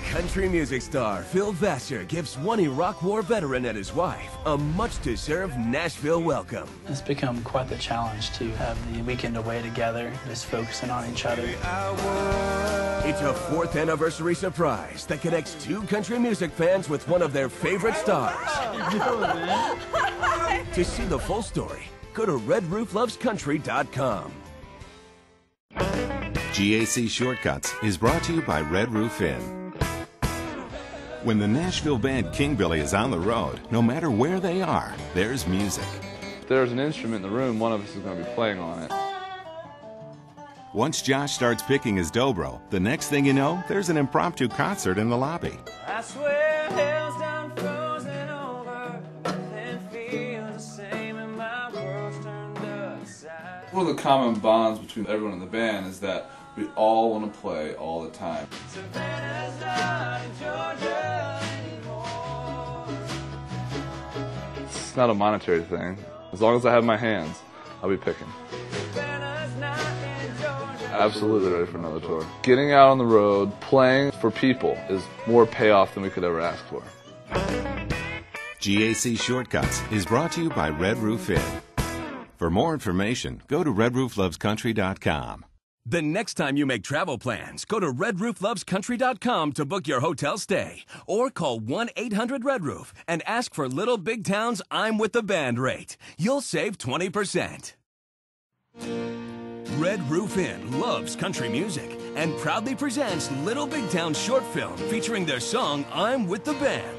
Country music star Phil Vassar gives one Iraq War veteran and his wife a much-deserved Nashville welcome. It's become quite the challenge to have the weekend away together, just focusing on each other. It's a 4th anniversary surprise that connects 2 country music fans with one of their favorite stars. To see the full story, go to redrooflovescountry.com. GAC Shortcuts is brought to you by Red Roof Inn. When the Nashville band King Billy is on the road, no matter where they are, there's music. If there's an instrument in the room, one of us is going to be playing on it. Once Josh starts picking his dobro, the next thing you know, there's an impromptu concert in the lobby. I swear hell's done frozen over, and feels the same and my world's turned upside. One of the common bonds between everyone in the band is that we all want to play all the time. Savannah's not in Georgia anymore. It's not a monetary thing. As long as I have my hands, I'll be picking. Savannah's not in Georgia. Absolutely ready for another tour. Getting out on the road, playing for people is more payoff than we could ever ask for. GAC Shortcuts is brought to you by Red Roof Inn. For more information, go to redrooflovescountry.com. The next time you make travel plans, go to redrooflovescountry.com to book your hotel stay. Or call 1-800-RED-ROOF and ask for Little Big Town's I'm With the Band rate. You'll save 20%. Red Roof Inn loves country music and proudly presents Little Big Town's short film featuring their song I'm With the Band.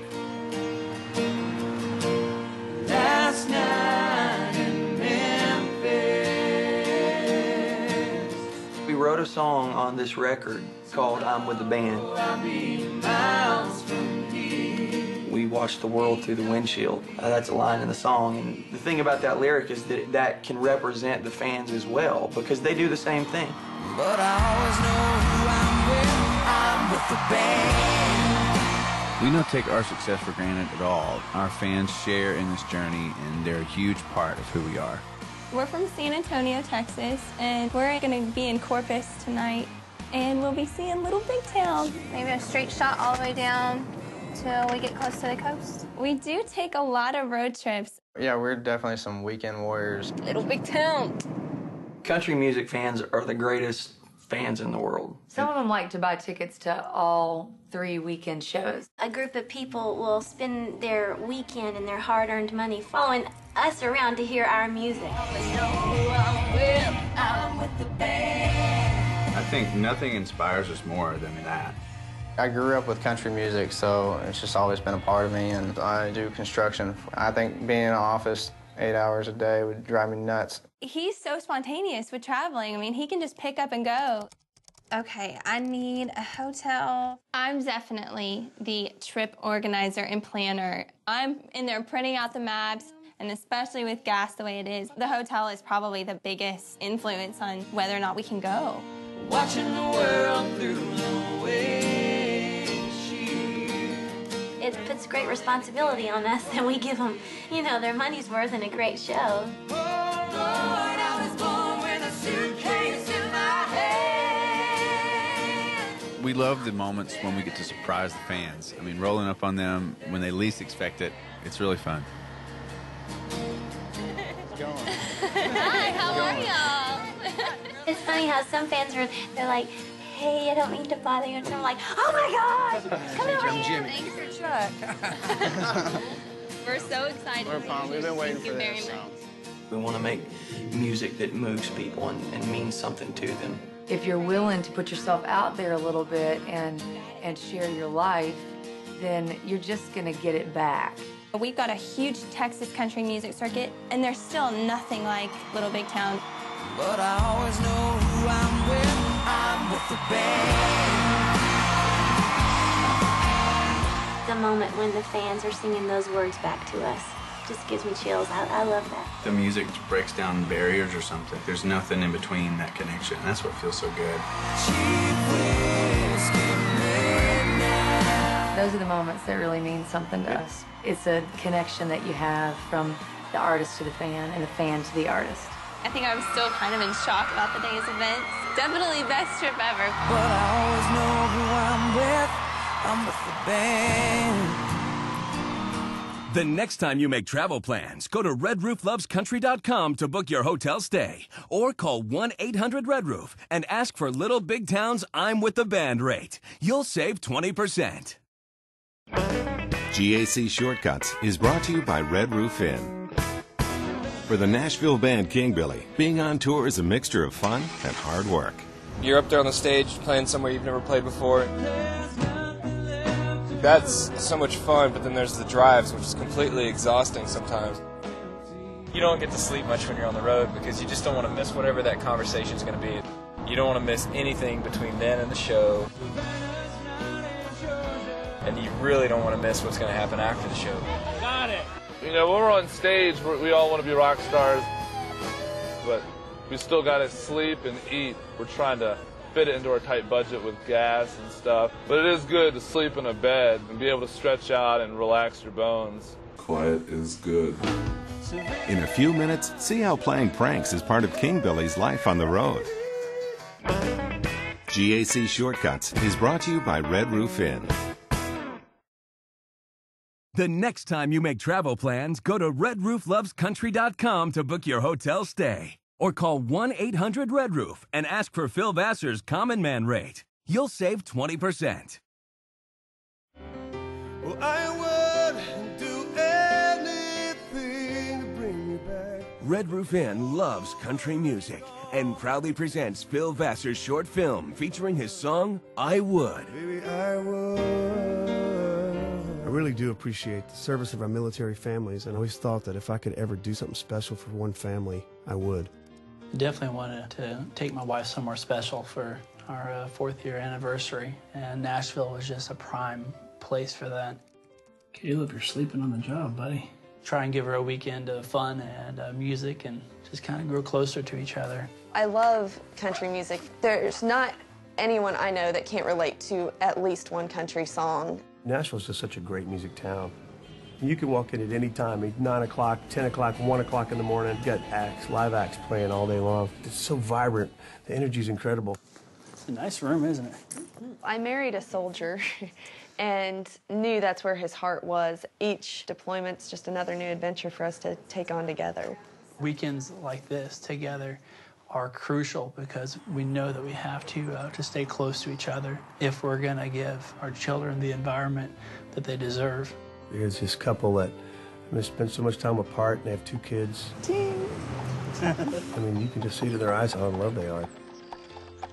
Last night in Memphis. We wrote a song on this record called I'm With the Band. We watched the world through the windshield. That's a line in the song, and the thing about that lyric is that that can represent the fans as well, because they do the same thing. But I always know who I'm with the band. We don't take our success for granted at all. Our fans share in this journey, and they're a huge part of who we are. We're from San Antonio, Texas, and we're going to be in Corpus tonight, and we'll be seeing Little Big Town. Maybe a straight shot all the way down till we get close to the coast. We do take a lot of road trips. Yeah, we're definitely some weekend warriors. Little Big Town. Country music fans are the greatest fans in the world. Some of them like to buy tickets to all 3 weekend shows. A group of people will spend their weekend and their hard-earned money following us around to hear our music. I think nothing inspires us more than that. I grew up with country music, so it's just always been a part of me, and I do construction. I think being in an office 8 hours a day would drive me nuts. He's so spontaneous with traveling. I mean, he can just pick up and go. Okay, I need a hotel. I'm definitely the trip organizer and planner. I'm in there printing out the maps, and especially with gas the way it is, the hotel is probably the biggest influence on whether or not we can go. Watching the world through the windshield. It puts great responsibility on us, and we give them, you know, their money's worth in a great show. We love the moments when we get to surprise the fans. I mean, rolling up on them when they least expect it, it's really fun. Hi, how are y'all? It's funny how some fans they're like, hey, I don't mean to bother you. And I'm like, oh my gosh, come over here. Thanks for Chuck. We're so excited. We're pumped. We've been waiting for Thank you this. very much. We want to make music that moves people and means something to them. If you're willing to put yourself out there a little bit and share your life, then you're just going to get it back. We've got a huge Texas country music circuit, and there's still nothing like Little Big Town. But I always know who I'm with the band. The moment when the fans are singing those words back to us just gives me chills. I love that. The music breaks down barriers or something. There's nothing in between that connection. That's what feels so good. Those are the moments that really mean something to us. It's a connection that you have from the artist to the fan and the fan to the artist. I think I'm still kind of in shock about the day's events. Definitely best trip ever. But I always know who I'm with. I'm with the band. The next time you make travel plans, go to redrooflovescountry.com to book your hotel stay. Or call 1-800-RED-ROOF and ask for Little Big Town's I'm with the Band rate. You'll save 20%. GAC Shortcuts is brought to you by Red Roof Inn. For the Nashville band King Billy, being on tour is a mixture of fun and hard work. You're up there on the stage playing somewhere you've never played before. That's so much fun, but then there's the drives, which is completely exhausting sometimes. You don't get to sleep much when you're on the road because you just don't want to miss whatever that conversation is going to be. You don't want to miss anything between then and the show. And you really don't want to miss what's going to happen after the show. Got it. You know, when we're on stage, we all want to be rock stars, but we still got to sleep and eat. We're trying to fit it into our tight budget with gas and stuff. But it is good to sleep in a bed and be able to stretch out and relax your bones. Quiet is good. In a few minutes, see how playing pranks is part of King Billy's life on the road. GAC Shortcuts is brought to you by Red Roof Inn. The next time you make travel plans, go to redrooflovescountry.com to book your hotel stay. Or call 1-800-RED-ROOF and ask for Phil Vassar's Common Man rate. You'll save 20%. Well, I would do anything to bring you back. Red Roof Inn loves country music and proudly presents Phil Vassar's short film featuring his song, I Would. Baby, I would. I really do appreciate the service of our military families, and I always thought that if I could ever do something special for one family, I would. Definitely wanted to take my wife somewhere special for our 4th year anniversary, and Nashville was just a prime place for that. Caleb, you're sleeping on the job, buddy. Try and give her a weekend of fun and music and just kind of grow closer to each other. I love country music. There's not anyone I know that can't relate to at least one country song. Nashville's just such a great music town. You can walk in at any time, 9 o'clock, 10 o'clock, 1 o'clock in the morning. You got acts, live acts playing all day long. It's so vibrant. The energy's incredible. It's a nice room, isn't it? I married a soldier and knew that's where his heart was. Each deployment's just another new adventure for us to take on together. Weekends like this together are crucial because we know that we have to stay close to each other if we're going to give our children the environment that they deserve. There's this couple that spend so much time apart, and they have 2 kids. I mean, you can just see to their eyes how in love they are.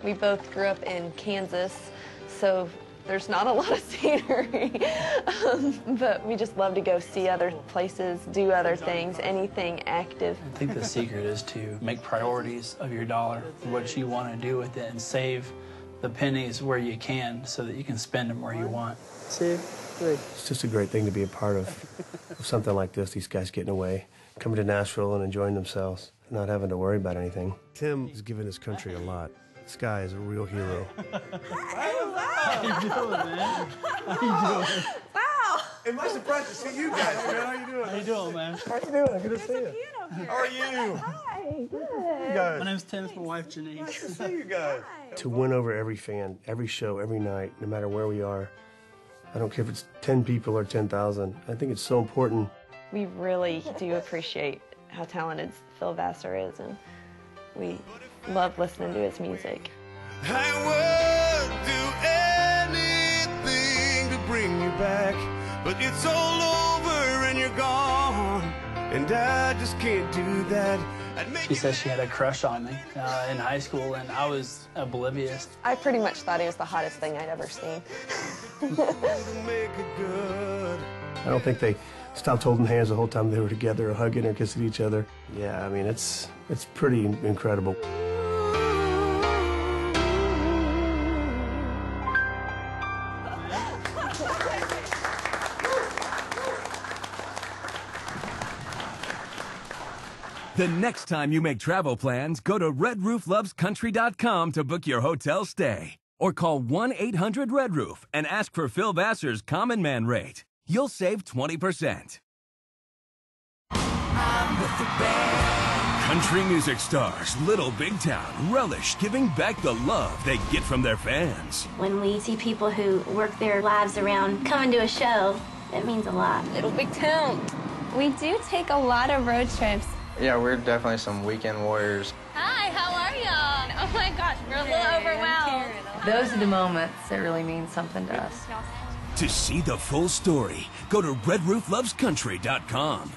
We both grew up in Kansas, so there's not a lot of scenery, but we just love to go see other places, do other things, anything active. I think the secret is to make priorities of your dollar, what you want to do with it, and save the pennies where you can so that you can spend them where you want. 2, 3. It's just a great thing to be a part of something like this, these guys getting away, coming to Nashville and enjoying themselves, not having to worry about anything. Tim has given his country a lot. This guy is a real hero. How you doing, man? How you doing? Wow. Am I surprised to see you guys, man? How you doing? How you doing, man? How you doing? Good to see you. How are you? Hi, good. You guys. My name's Tim, it's my wife, Janine. Nice to see you guys. To win over every fan, every show, every night, no matter where we are, I don't care if it's 10 people or 10,000. I think it's so important. We really do appreciate how talented Phil Vassar is, and we love listening to his music. I would do anything to bring you back, but it's all over and you're gone, and I just can't do that. She says she had a crush on me in high school, and I was oblivious. I pretty much thought he was the hottest thing I'd ever seen. I don't think they stopped holding hands the whole time they were together or hugging or kissing each other. Yeah, I mean, it's pretty incredible. The next time you make travel plans, go to redrooflovescountry.com to book your hotel stay. Or call 1-800-RED-ROOF and ask for Phil Vassar's Common Man rate. You'll save 20%. I'm with the band. Country music stars Little Big Town relish giving back the love they get from their fans. When we see people who work their lives around coming to a show, it means a lot. Little Big Town. We do take a lot of road trips. Yeah, we're definitely some weekend warriors. Hi, how are y'all? Oh my gosh, we're a little overwhelmed. Those are the moments that really mean something to us. To see the full story, go to redrooflovescountry.com.